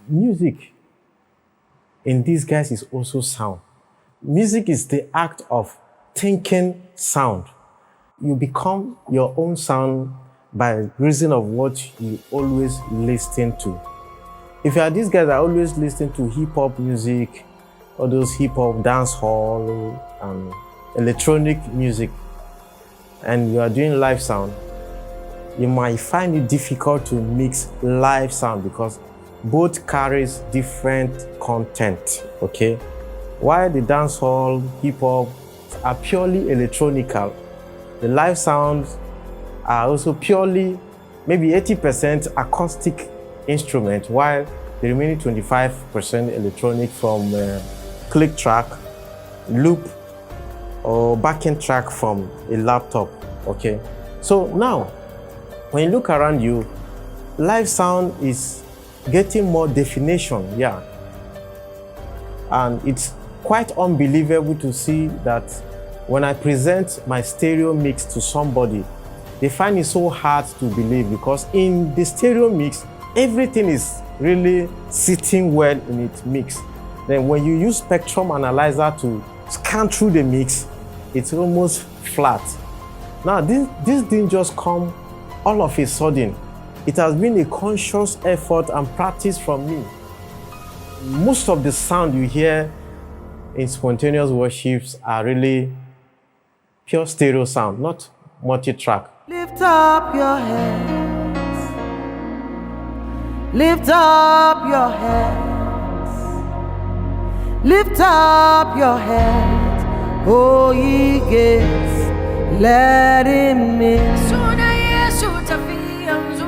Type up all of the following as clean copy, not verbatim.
music in disguise is also sound. Music is the act of thinking sound. You become your own sound by reason of what you always listen to. If you are these guys that always listen to hip-hop music, or those hip-hop dance hall and electronic music, and you are doing live sound, you might find it difficult to mix live sound because both carries different content, okay? While the dance hall, hip-hop are purely electronical, the live sounds are also purely maybe 80% acoustic instrument, while the remaining 25% electronic from click track, loop, or backing track from a laptop, okay? So now, when you look around you, live sound is getting more definition, yeah. And it's quite unbelievable to see that when I present my stereo mix to somebody, they find it so hard to believe because in the stereo mix, everything is really sitting well in its mix. Then when you use spectrum analyzer to scan through the mix, it's almost flat. Now, this didn't just come all of a sudden. It has been a conscious effort and practice from me. Most of the sound you hear in spontaneous worships are really pure stereo sound, not multi-track. Lift up your hands. Lift up your hands. Lift up your hands, oh ye gates, let him in. Asuna Yesu tafi yanzu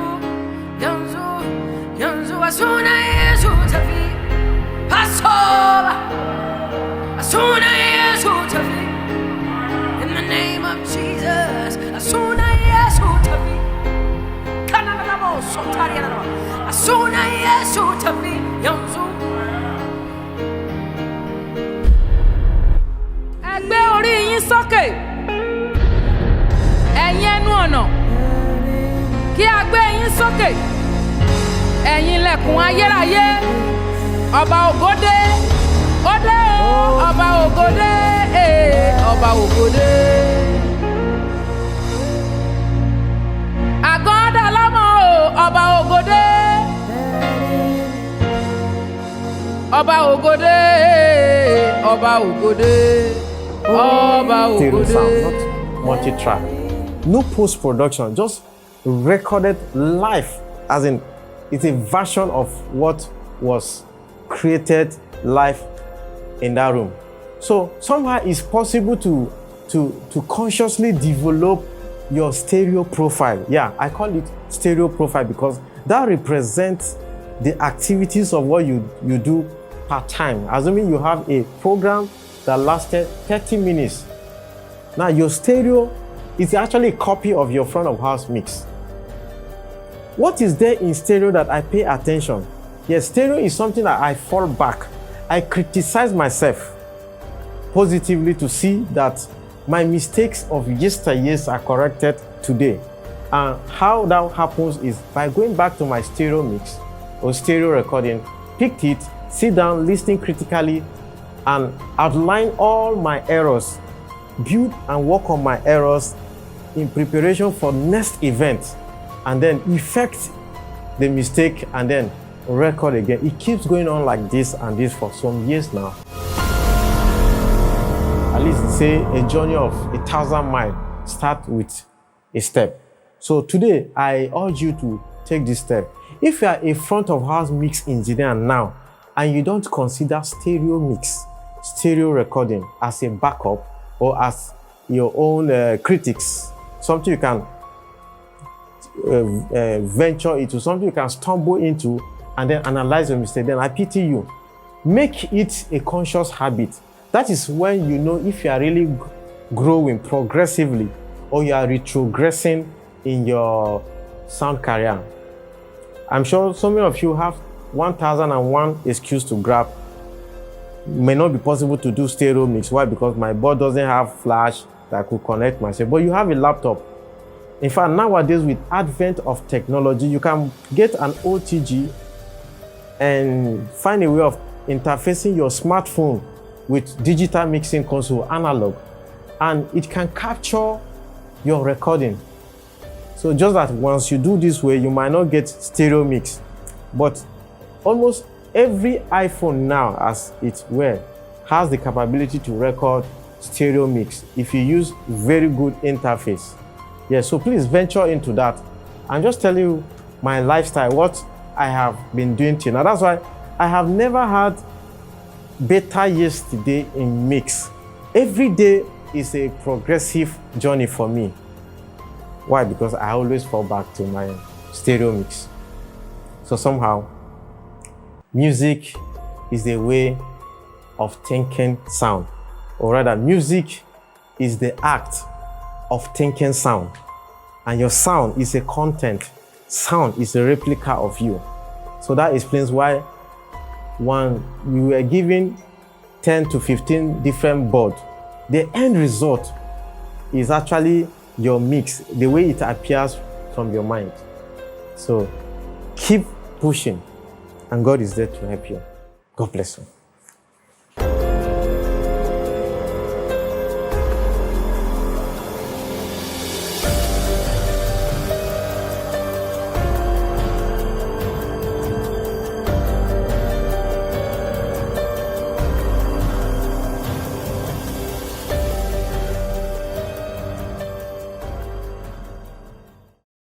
asuna Yesu tafi Passover. Asuna Yesu tafi in the name of Jesus. Asuna Yesu tafi kanalabo sotariana. Asuna Yesu tafi yanzu. Ẹgbẹ́ orí yín sókè. Ẹ̀yin ẹnu ọ̀nà, kí a gbé yín sókè. Ẹ̀yin ilẹ̀kùn ayérayé, ọba ògo dé, ó dé o, ọba ògo dé, ọba ògo dé. Àgọ́dà lọ́mọ o, ọba ògo dé. Ọba ògo dé, ọba ògo dé, ọba ògo Stereo sound, dé. not multi-track. No post-production, just recorded live, as in it's a version of what was created live in that room. So somehow it's possible to consciously develop your stereo profile. Yeah, I call it stereo profile because that represents the activities of what you do per time. Assuming you have a program that lasted 30 minutes. Now your stereo is actually a copy of your front of house mix. What is there in stereo that I pay attention? Yes, stereo is something that I fall back. I criticize myself positively to see that my mistakes of yesteryears are corrected today. And how that happens is by going back to my stereo mix or stereo recording, pick it, sit down, listen critically, and outline all my errors, build and work on my errors in preparation for next event, and then effect the mistake and then record again. It keeps going on like this and this for some years now. At least say a journey of 1,000 miles start with a step. So today I urge you to take this step. If you are a front of house mix engineer now and you don't consider stereo mix, stereo recording as a backup or as your own critics, something you can venture into, something you can stumble into and then analyze your mistake, then I pity you. Make it a conscious habit. That is when you know if you are really growing progressively or you are retrogressing in your sound career. I'm sure so many of you have 1001 excuse to grab. It may not be possible to do stereo mix. Why? Because my board doesn't have flash that I could connect myself. But you have a laptop. In fact, nowadays with advent of technology, you can get an OTG and find a way of interfacing your smartphone with digital mixing console, analog, and it can capture your recording. So just that once you do this way, you might not get stereo mix, but almost every iPhone now, as it were, has the capability to record stereo mix if you use very good interface. Yeah, so please venture into that. I'm just telling you my lifestyle, what I have been doing till now. That's why I have never had better yesterday in mix. Every day is a progressive journey for me. Why? Because I always fall back to my stereo mix. So somehow, music is the way of thinking sound. Or rather, music is the act of thinking sound. And your sound is a content. Sound is a replica of you. So that explains why when you were given 10 to 15 different boards, the end result is actually your mix, the way it appears from your mind. So keep pushing, and God is there to help you. God bless you.